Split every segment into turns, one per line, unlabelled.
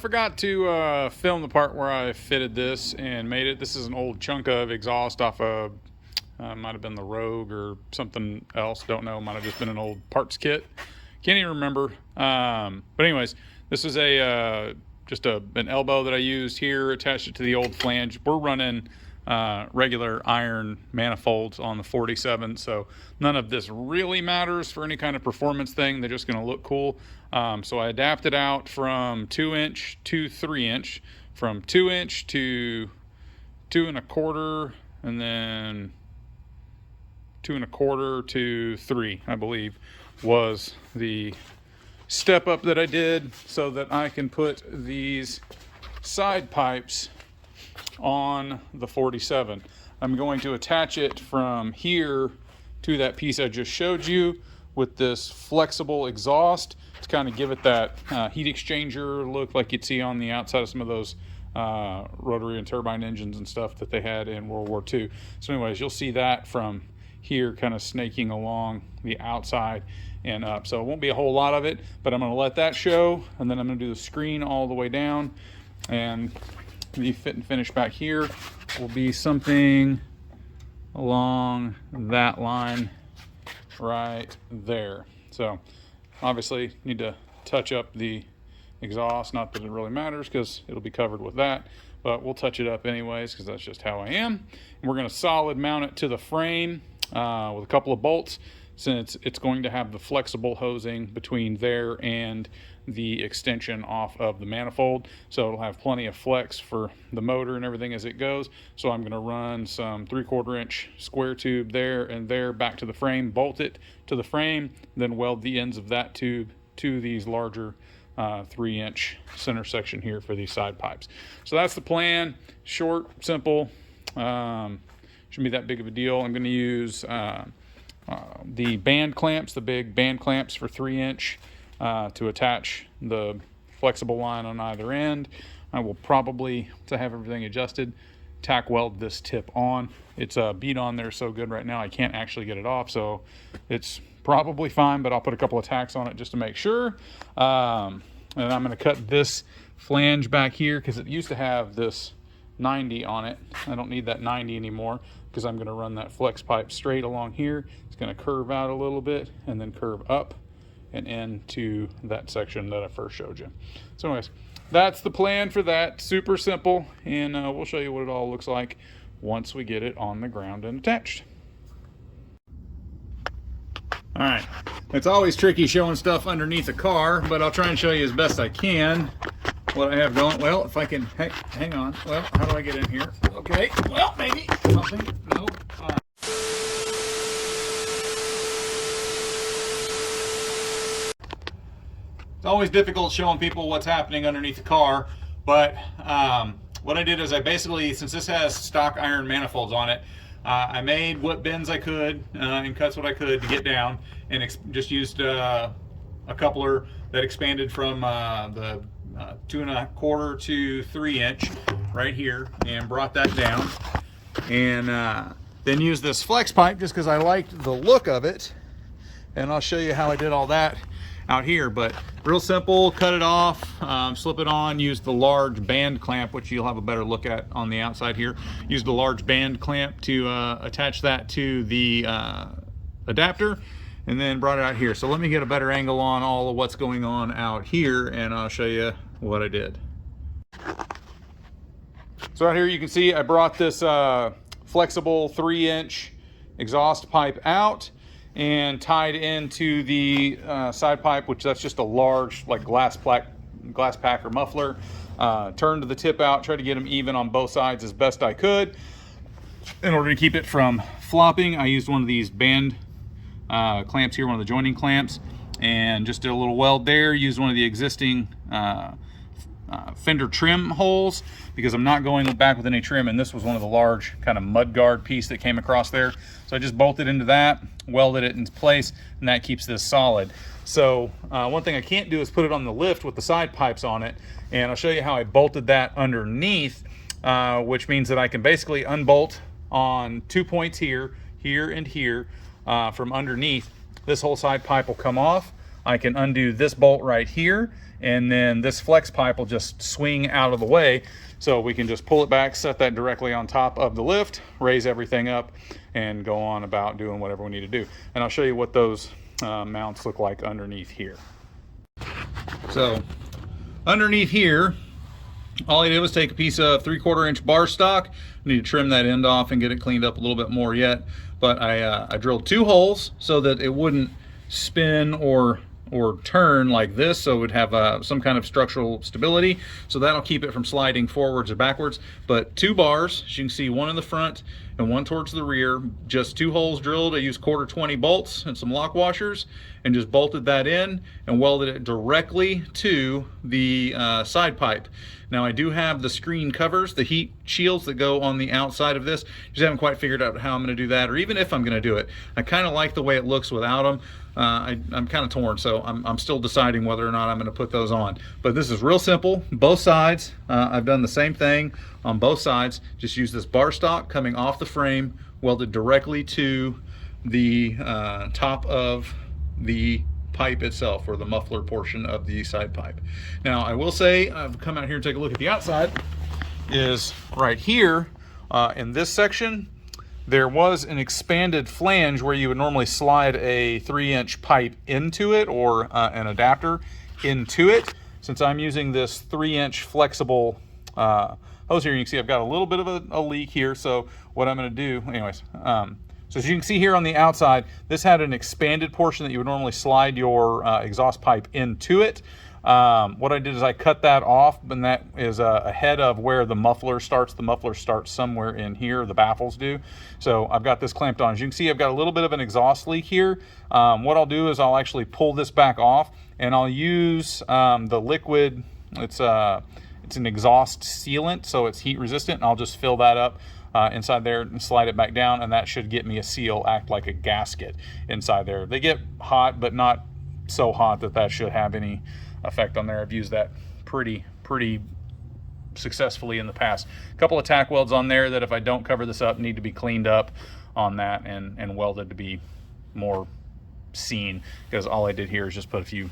forgot to film the part where I fitted this and made it. This is an old chunk of exhaust off of, might have been the Rogue or something else. Don't know. Might have just been an old parts kit. Can't even remember. But anyways, this is just an elbow that I used here. Attached it to the old flange. We're running regular iron manifolds on the 47, so none of this really matters for any kind of performance thing. They're just going to look cool. So I adapted out from 2" to 3", from 2" to 2¼ and then 2¼ to 3, I believe, was the step up that I did so that I can put these side pipes on the 47. I'm going to attach it from here to that piece I just showed you with this flexible exhaust to kind of give it that heat exchanger look like you'd see on the outside of some of those rotary and turbine engines and stuff that they had in World War II. So anyways, you'll see that from here kind of snaking along the outside and up. So it won't be a whole lot of it, but I'm going to let that show, and then I'm going to do the screen all the way down, and the fit and finish back here will be something along that line right there. So obviously need to touch up the exhaust, not that it really matters because it'll be covered with that, but we'll touch it up anyways because that's just how I am. And we're going to solid mount it to the frame with a couple of bolts, since it's going to have the flexible hosing between there and the extension off of the manifold, so it'll have plenty of flex for the motor and everything as it goes. So I'm going to run some 3/4" square tube there and there back to the frame, bolt it to the frame, then weld the ends of that tube to these larger 3" center section here for these side pipes. So that's the plan. Short, simple, shouldn't be that big of a deal. I'm going to use the band clamps, the big band clamps for 3" to attach the flexible line on either end. I will probably, to have everything adjusted, tack weld this tip on. It's beat on there so good right now I can't actually get it off, so it's probably fine, but I'll put a couple of tacks on it just to make sure. And I'm going to cut this flange back here because it used to have this 90 on it. I don't need that 90 anymore because I'm going to run that flex pipe straight along here. It's going to curve out a little bit and then curve up and into that section that I first showed you. So anyways, that's the plan for that. Super simple, and we'll show you what it all looks like once we get it on the ground and attached. All right, it's always tricky showing stuff underneath a car, but I'll try and show you as best I can what I have going. Well, if I can, hang on. Well, how do I get in here? Okay, well, maybe something. Nope. It's always difficult showing people what's happening underneath the car, but what I did is I basically, since this has stock iron manifolds on it, I made what bends I could and cuts what I could to get down, and just used a coupler that expanded from the 2¼ to 3" right here, and brought that down, and then used this flex pipe just because I liked the look of it, and I'll show you how I did all that out here. But real simple, cut it off, slip it on, use the large band clamp, which you'll have a better look at on the outside here. Use the large band clamp to attach that to the adapter, and then brought it out here. So let me get a better angle on all of what's going on out here, and I'll show you what I did. So out here you can see I brought this flexible 3" exhaust pipe out and tied into the side pipe, which that's just a large like glass pack or muffler. Turned the tip out, tried to get them even on both sides as best I could. In order to keep it from flopping, I used one of these band clamps here, one of the joining clamps, and just did a little weld there. Used one of the existing fender trim holes because I'm not going back with any trim, and this was one of the large kind of mud guard piece that came across there. So I just bolted into that, welded it into place, and that keeps this solid. So one thing I can't do is put it on the lift with the side pipes on it, and I'll show you how I bolted that underneath, which means that I can basically unbolt on 2 points here, here, and here from underneath. This whole side pipe will come off. I can undo this bolt right here, and then this flex pipe will just swing out of the way. So we can just pull it back, set that directly on top of the lift, raise everything up, and go on about doing whatever we need to do. And I'll show you what those mounts look like underneath here. So underneath here, all I did was take a piece of 3/4 inch bar stock. I need to trim that end off and get it cleaned up a little bit more yet. But I drilled 2 holes so that it wouldn't spin or turn like this, so it would have some kind of structural stability. So that'll keep it from sliding forwards or backwards. But 2 bars, as you can see, one in the front and one towards the rear. Just 2 holes drilled. I used 1/4 bolts and some lock washers and just bolted that in and welded it directly to the side pipe. Now I do have the screen covers, the heat shields that go on the outside of this. Just haven't quite figured out how I'm going to do that, or even if I'm going to do it. I kind of like the way it looks without them. I'm kind of torn, so I'm still deciding whether or not I'm going to put those on. But this is real simple. Both sides, I've done the same thing on both sides. Just use this bar stock coming off the frame, welded directly to the top of the pipe itself, or the muffler portion of the side pipe. Now I will say, I've come out here and take a look at the outside, is right here in this section there was an expanded flange where you would normally slide a 3-inch pipe into it, or an adapter into it. Since I'm using this 3-inch flexible hose here, you can see I've got a little bit of a leak here. So what I'm going to do, anyways, so as you can see here on the outside, this had an expanded portion that you would normally slide your exhaust pipe into it. What I did is I cut that off, and that is ahead of where the muffler starts. The muffler starts somewhere in here, the baffles do. So I've got this clamped on. As you can see, I've got a little bit of an exhaust leak here. What I'll do is I'll actually pull this back off, and I'll use the liquid. It's an exhaust sealant, so it's heat resistant, and I'll just fill that up inside there and slide it back down, and that should get me a seal, act like a gasket inside there. They get hot, but not so hot that that should have any effect on there. I've used that pretty successfully in the past. A couple of tack welds on there that, if I don't cover this up, need to be cleaned up on that and welded to be more seen, because all I did here is just put a few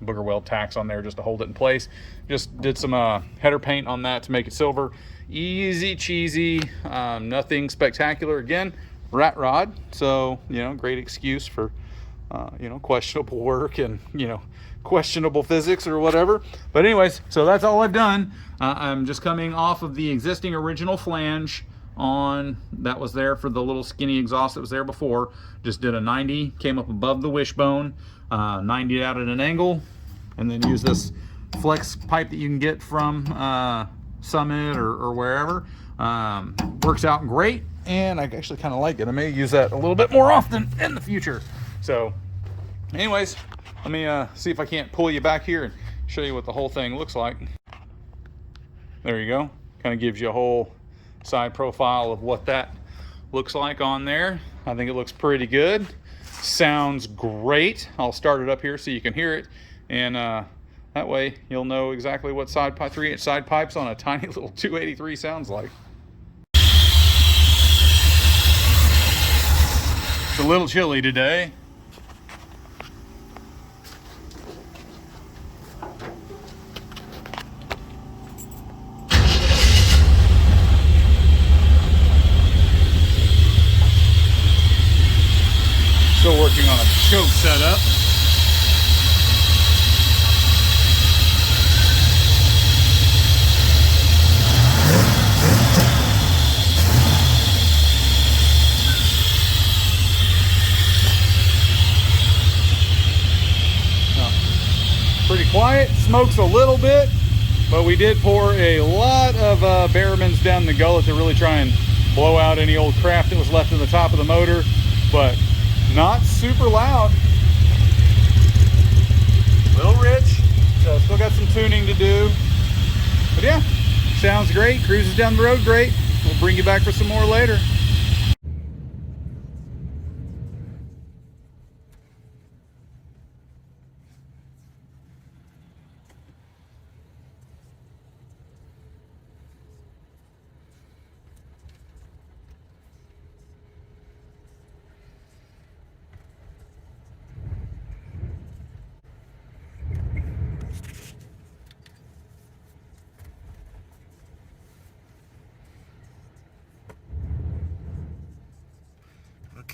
booger weld tacks on there just to hold it in place. Just did some header paint on that to make it silver. Easy cheesy, nothing spectacular. Again, rat rod, so great excuse for questionable work and questionable physics or whatever. But anyways, so that's all I've done. I'm just coming off of the existing original flange on that was there for the little skinny exhaust that was there before. Just did a 90, came up above the wishbone, 90 out at an angle, and then use this flex pipe that you can get from Summit or wherever. Works out great, and I actually kind of like it. I may use that a little bit more often in the future. So anyways, let me see if I can't pull you back here and show you what the whole thing looks like. There you go. Kind of gives you a whole side profile of what that looks like on there. I think it looks pretty good. Sounds great. I'll start it up here so you can hear it, and that way you'll know exactly what 3-inch side pipes on a tiny little 283 sounds like. It's a little chilly today. Still working on a choke setup. Pretty quiet, smokes a little bit, but we did pour a lot of Behrmans down the gullet to really try and blow out any old crap that was left in the top of the motor, but not super loud. A little rich, so still got some tuning to do. But yeah, sounds great, cruises down the road great. We'll bring you back for some more later.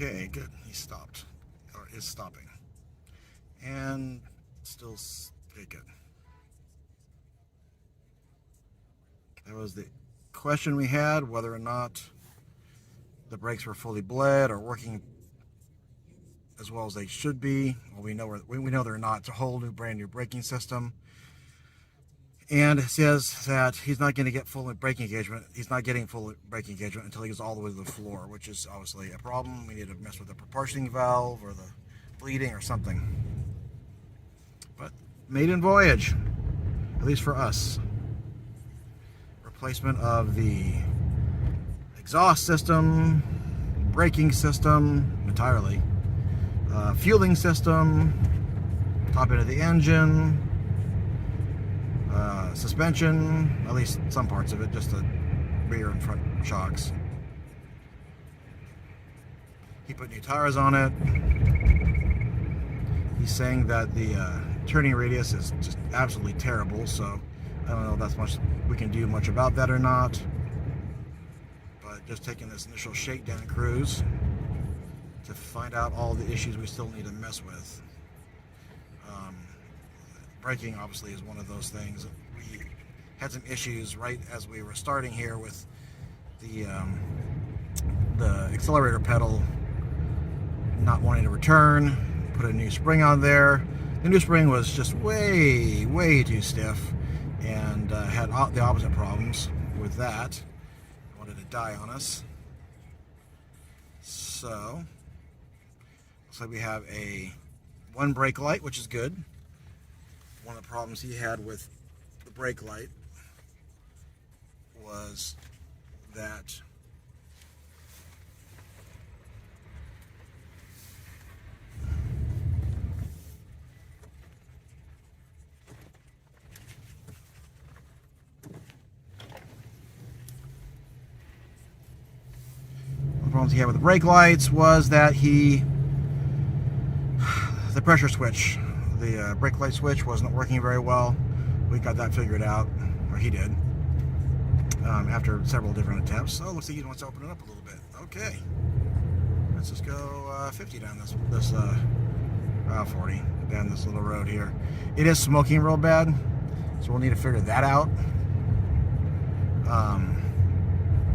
Okay, good. He stopped, or is stopping, and still okay, good. That was the question we had, whether or not the brakes were fully bled or working as well as they should be. Well, we know they're not. It's a whole new, brand new braking system. And it says that he's not going to get full braking engagement. He's not getting full braking engagement until he goes all the way to the floor, which is obviously a problem. We need to mess with the proportioning valve or the bleeding or something. But maiden voyage, at least for us. Replacement of the exhaust system, braking system entirely, fueling system, top end of the engine, suspension, at least some parts of it, just the rear and front shocks. He put new tires on it. He's saying that the turning radius is just absolutely terrible, so I don't know if that's much we can do much about that or not. But just taking this initial shakedown cruise to find out all the issues we still need to mess with. Braking obviously is one of those things. We had some issues right as we were starting here with the accelerator pedal not wanting to return. Put a new spring on there. The new spring was just way too stiff, and had the opposite problems with that. It wanted to die on us. So looks like we have one brake light, which is good. One of the problems he had with the brake light was that problems he had with the brake lights was that the pressure switch, the brake light switch wasn't working very well. We got that figured out, or he did, after several different attempts. So it looks like he wants to open it up a little bit. Okay, let's just go 50 down this 40 down this little road here. It is smoking real bad, so we'll need to figure that out,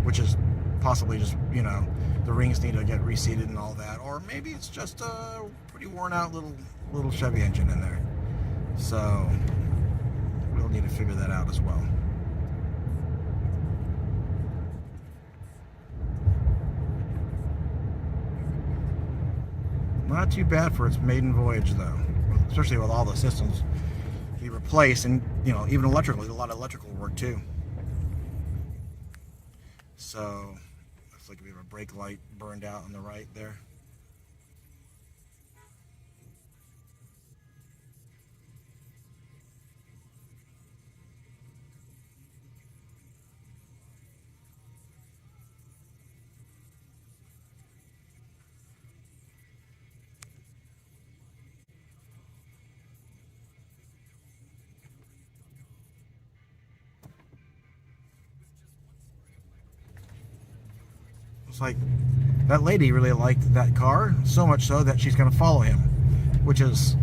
which is possibly just, the rings need to get reseated and all that, or maybe it's just a pretty worn out little Chevy engine in there. So we'll need to figure that out as well. Not too bad for its maiden voyage though, especially with all the systems he replaced, and even electrically, a lot of electrical work too. So looks like we have a brake light burned out on the right there. Looks like that lady really liked that car, so much so that she's going to follow him, which is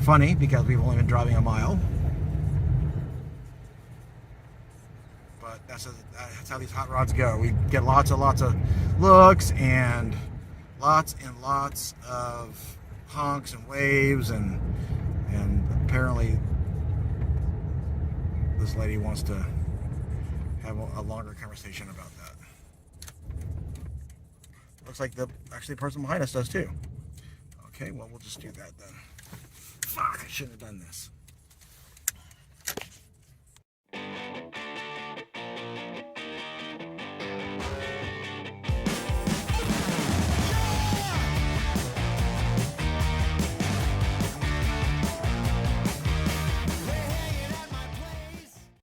funny because we've only been driving a mile. But that's how these hot rods go. We get lots of looks and lots of honks and waves, and apparently this lady wants to have a longer conversation about that. Looks like actually the person behind us does too. Okay, well, we'll just do that then. Fuck, I shouldn't have done this.